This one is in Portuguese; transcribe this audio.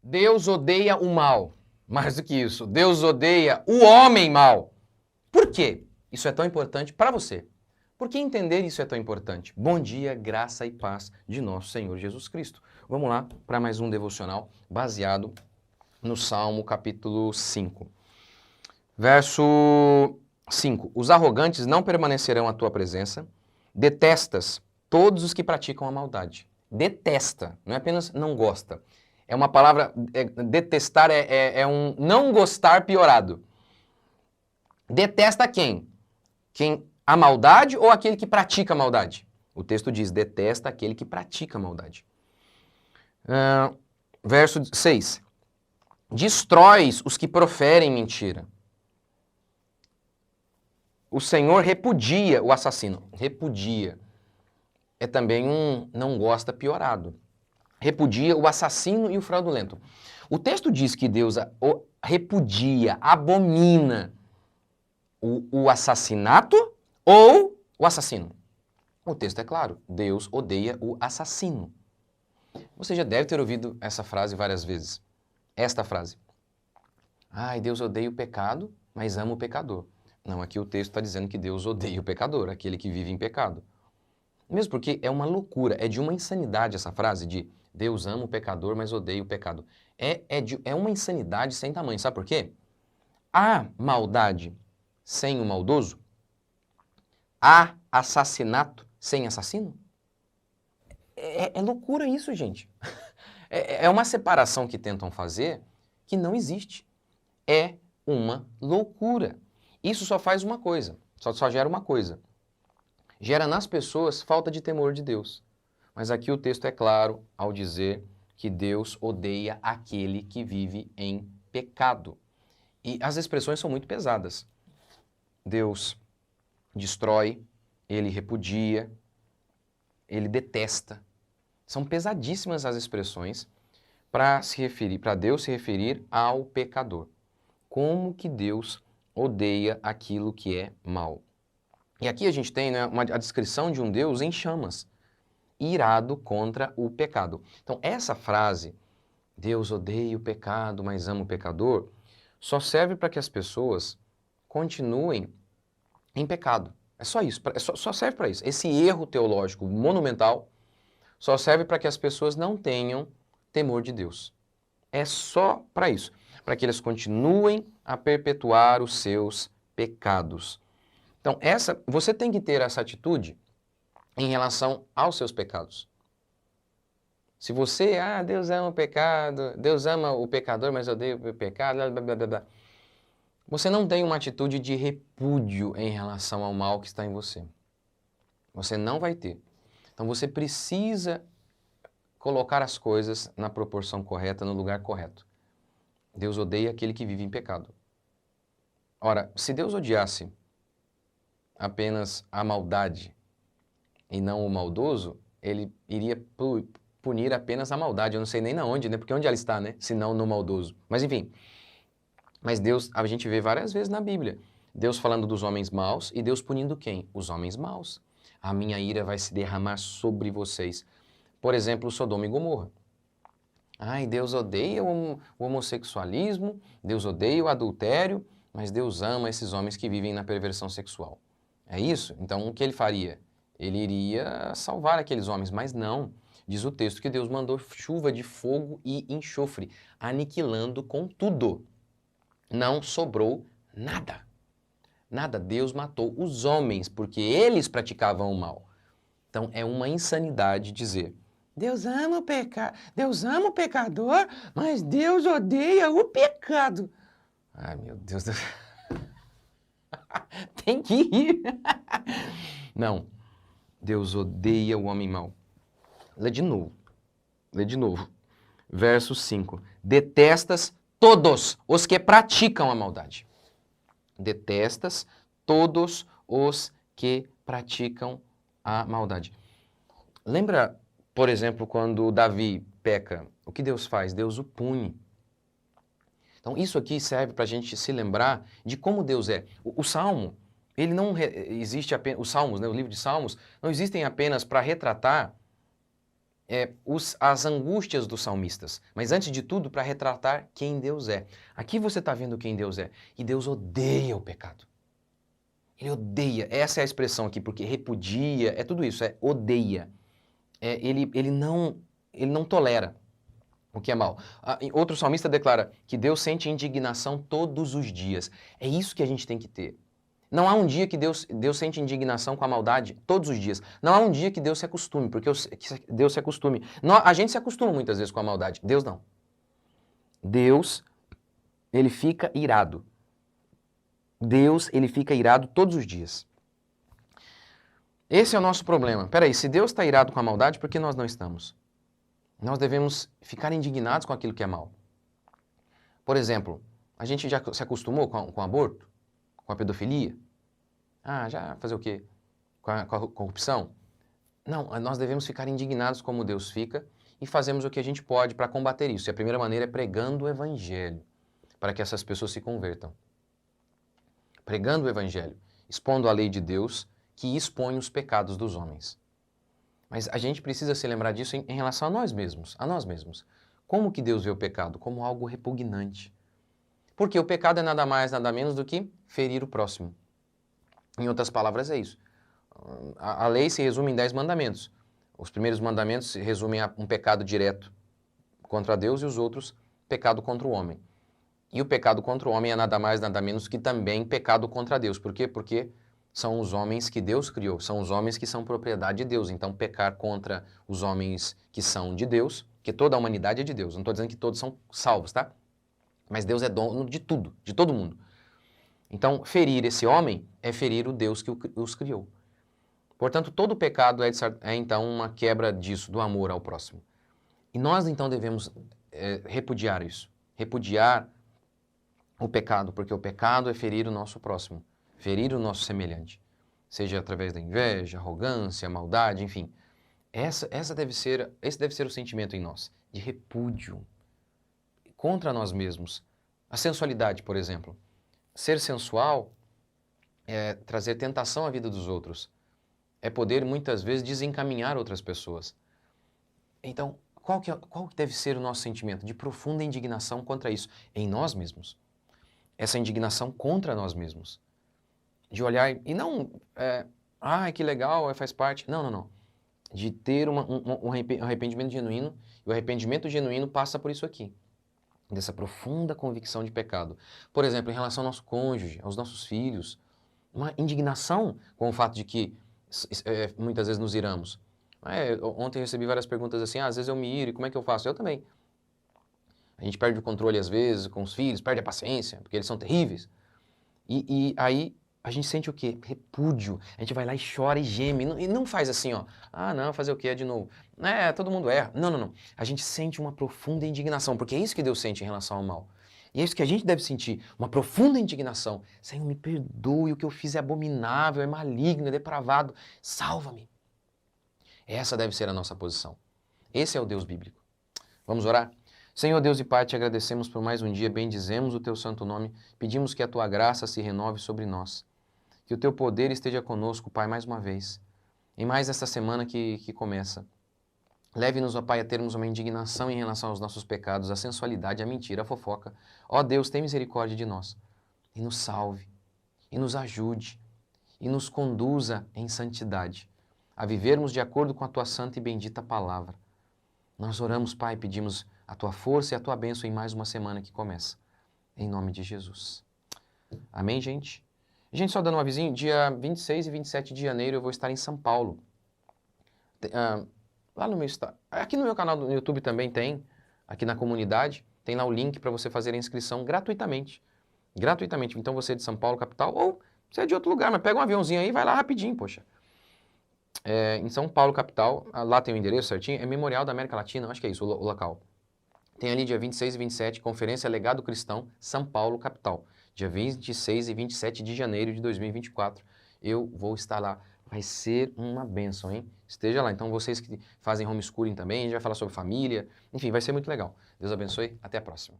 Deus odeia o mal. Mais do que isso, Deus odeia o homem mau. Por quê? Isso é tão importante para você. Por que entender isso é tão importante? Bom dia, graça e paz de nosso Senhor Jesus Cristo. Vamos lá para mais um devocional baseado no Salmo capítulo 5. Verso 5. Os arrogantes não permanecerão à tua presença. Detestas todos os que praticam a maldade. Detesta, não é apenas não gosta. É uma palavra, detestar é um não gostar piorado. Detesta quem? Quem a maldade ou aquele que pratica a maldade? O texto diz, detesta aquele que pratica a maldade. Verso 6. Destróis os que proferem mentira. O Senhor repudia o assassino. Repudia. É também um não gosta piorado. Repudia o assassino e o fraudulento. O texto diz que Deus repudia, abomina o assassinato ou o assassino. O texto é claro, Deus odeia o assassino. Você já deve ter ouvido essa frase várias vezes. Esta frase. Ai, Deus odeia o pecado, mas ama o pecador. Não, aqui o texto está dizendo que Deus odeia o pecador, aquele que vive em pecado. Mesmo porque é uma loucura, é de uma insanidade essa frase de Deus ama o pecador, mas odeia o pecado. É uma insanidade sem tamanho. Sabe por quê? Há maldade sem o maldoso? Há assassinato sem assassino? É loucura isso, gente. É uma separação que tentam fazer que não existe. É uma loucura. Isso só faz uma coisa, só gera uma coisa. Gera nas pessoas falta de temor de Deus. Mas aqui o texto é claro ao dizer que Deus odeia aquele que vive em pecado. E as expressões são muito pesadas. Deus destrói, ele repudia, ele detesta. São pesadíssimas as expressões para Deus se referir ao pecador. Como que Deus odeia aquilo que é mal. E aqui a gente tem, né, a descrição de um Deus em chamas, irado contra o pecado. Então essa frase, Deus odeia o pecado, mas ama o pecador, só serve para que as pessoas continuem em pecado. É só isso, só serve para isso. Esse erro teológico monumental só serve para que as pessoas não tenham temor de Deus. É só para isso, para que eles continuem a perpetuar os seus pecados. Então, você tem que ter essa atitude em relação aos seus pecados. Se você, Deus ama o pecado, Deus ama o pecador, mas odeia o pecado, blá, blá, blá, blá. Você não tem uma atitude de repúdio em relação ao mal que está em você. Você não vai ter. Então você precisa colocar as coisas na proporção correta, no lugar correto. Deus odeia aquele que vive em pecado. Ora, se Deus odiasse apenas a maldade e não o maldoso, ele iria punir apenas a maldade. Eu não sei nem na onde, né? Porque onde ela está, né? Se não no maldoso. Mas enfim. Mas Deus, a gente vê várias vezes na Bíblia, Deus falando dos homens maus e Deus punindo quem? Os homens maus. A minha ira vai se derramar sobre vocês. Por exemplo, Sodoma e Gomorra. Ai, Deus odeia o homossexualismo, Deus odeia o adultério, mas Deus ama esses homens que vivem na perversão sexual. É isso? Então, o que ele faria? Ele iria salvar aqueles homens, mas não. Diz o texto que Deus mandou chuva de fogo e enxofre, aniquilando com tudo. Não sobrou nada. Nada. Deus matou os homens, porque eles praticavam o mal. Então, é uma insanidade dizer, Deus ama o pecador, mas Deus odeia o pecado. Ai, meu Deus do céu. Tem que ir. Não. Deus odeia o homem mau. Lê de novo. Lê de novo. Verso 5. Detestas todos os que praticam a maldade. Detestas todos os que praticam a maldade. Lembra, por exemplo, quando Davi peca, o que Deus faz? Deus o pune. Então isso aqui serve para a gente se lembrar de como Deus é. O Salmo, ele não existe apenas, os Salmos, né, o livro de Salmos, não existem apenas para retratar as angústias dos salmistas, mas antes de tudo para retratar quem Deus é. Aqui você está vendo quem Deus é. E Deus odeia o pecado. Ele odeia, essa é a expressão aqui, porque repudia, é tudo isso, é odeia. Ele não tolera o que é mal. Outro salmista declara que Deus sente indignação todos os dias. É isso que a gente tem que ter. Não há um dia que Deus sente indignação com a maldade, todos os dias. Não há um dia que Deus se acostume, porque Deus se acostume. A gente se acostuma muitas vezes com a maldade, Deus não. Deus, ele fica irado. Deus, ele fica irado todos os dias. Esse é o nosso problema. Peraí, se Deus está irado com a maldade, por que nós não estamos? Nós devemos ficar indignados com aquilo que é mal. Por exemplo, a gente já se acostumou com o aborto? Com a pedofilia? Já fazer o quê? Com a corrupção? Não, nós devemos ficar indignados como Deus fica e fazemos o que a gente pode para combater isso. E a primeira maneira é pregando o Evangelho, para que essas pessoas se convertam. Pregando o Evangelho, expondo a lei de Deus que expõe os pecados dos homens. Mas a gente precisa se lembrar disso em relação a nós mesmos. Como que Deus vê o pecado? Como algo repugnante. Porque o pecado é nada mais, nada menos do que ferir o próximo. Em outras palavras, é isso. A lei se resume em 10 mandamentos. Os primeiros mandamentos se resumem a um pecado direto contra Deus e os outros, pecado contra o homem. E o pecado contra o homem é nada mais, nada menos que também pecado contra Deus. Por quê? Porque são os homens que Deus criou, são os homens que são propriedade de Deus. Então, pecar contra os homens que são de Deus, que toda a humanidade é de Deus. Não estou dizendo que todos são salvos, tá? Mas Deus é dono de tudo, de todo mundo. Então, ferir esse homem é ferir o Deus que os criou. Portanto, todo pecado é então uma quebra disso, do amor ao próximo. E nós então devemos repudiar isso, repudiar o pecado, porque o pecado é ferir o nosso próximo, ferir o nosso semelhante, seja através da inveja, arrogância, maldade, enfim. Esse deve ser o sentimento em nós, de repúdio contra nós mesmos. A sensualidade, por exemplo. Ser sensual é trazer tentação à vida dos outros. É poder, muitas vezes, desencaminhar outras pessoas. Então, qual que deve ser o nosso sentimento? De profunda indignação contra isso, em nós mesmos. Essa indignação contra nós mesmos. De olhar e não, que legal, faz parte. Não. De ter um arrependimento genuíno, e o arrependimento genuíno passa por isso aqui. Dessa profunda convicção de pecado. Por exemplo, em relação ao nosso cônjuge, aos nossos filhos, uma indignação com o fato de que muitas vezes nos iramos. Ontem eu recebi várias perguntas assim, às vezes eu me iro, e como é que eu faço? Eu também. A gente perde o controle às vezes com os filhos, perde a paciência, porque eles são terríveis. E aí a gente sente o quê? Repúdio. A gente vai lá e chora e geme. E não faz assim, ó. Não, fazer o quê? De novo. Todo mundo erra. Não. A gente sente uma profunda indignação, porque é isso que Deus sente em relação ao mal. E é isso que a gente deve sentir, uma profunda indignação. Senhor, me perdoe, o que eu fiz é abominável, é maligno, é depravado. Salva-me. Essa deve ser a nossa posição. Esse é o Deus bíblico. Vamos orar? Senhor Deus e Pai, te agradecemos por mais um dia, bendizemos o teu santo nome, pedimos que a tua graça se renove sobre nós. Que o teu poder esteja conosco, Pai, mais uma vez. Em mais esta semana que começa. Leve-nos, ó Pai, a termos uma indignação em relação aos nossos pecados, a sensualidade, a mentira, a fofoca. Ó Deus, tem misericórdia de nós. E nos salve, e nos ajude, e nos conduza em santidade, a vivermos de acordo com a tua santa e bendita palavra. Nós oramos, Pai, pedimos a tua força e a tua bênção em mais uma semana que começa. Em nome de Jesus. Amém, gente? Gente, só dando um avisinho, dia 26 e 27 de janeiro eu vou estar em São Paulo. Lá no meu aqui no meu canal do YouTube também tem, aqui na comunidade, tem lá o link para você fazer a inscrição gratuitamente. Gratuitamente. Então você é de São Paulo, capital, ou você é de outro lugar, mas pega um aviãozinho aí e vai lá rapidinho, poxa. Em São Paulo, capital, lá tem o endereço certinho, é Memorial da América Latina, acho que é isso, o local. Tem ali dia 26 e 27, Conferência Legado Cristão, São Paulo, capital. Dia 26 e 27 de janeiro de 2024, eu vou estar lá. Vai ser uma bênção, hein? Esteja lá. Então, vocês que fazem homeschooling também, a gente vai falar sobre família. Enfim, vai ser muito legal. Deus abençoe. Até a próxima.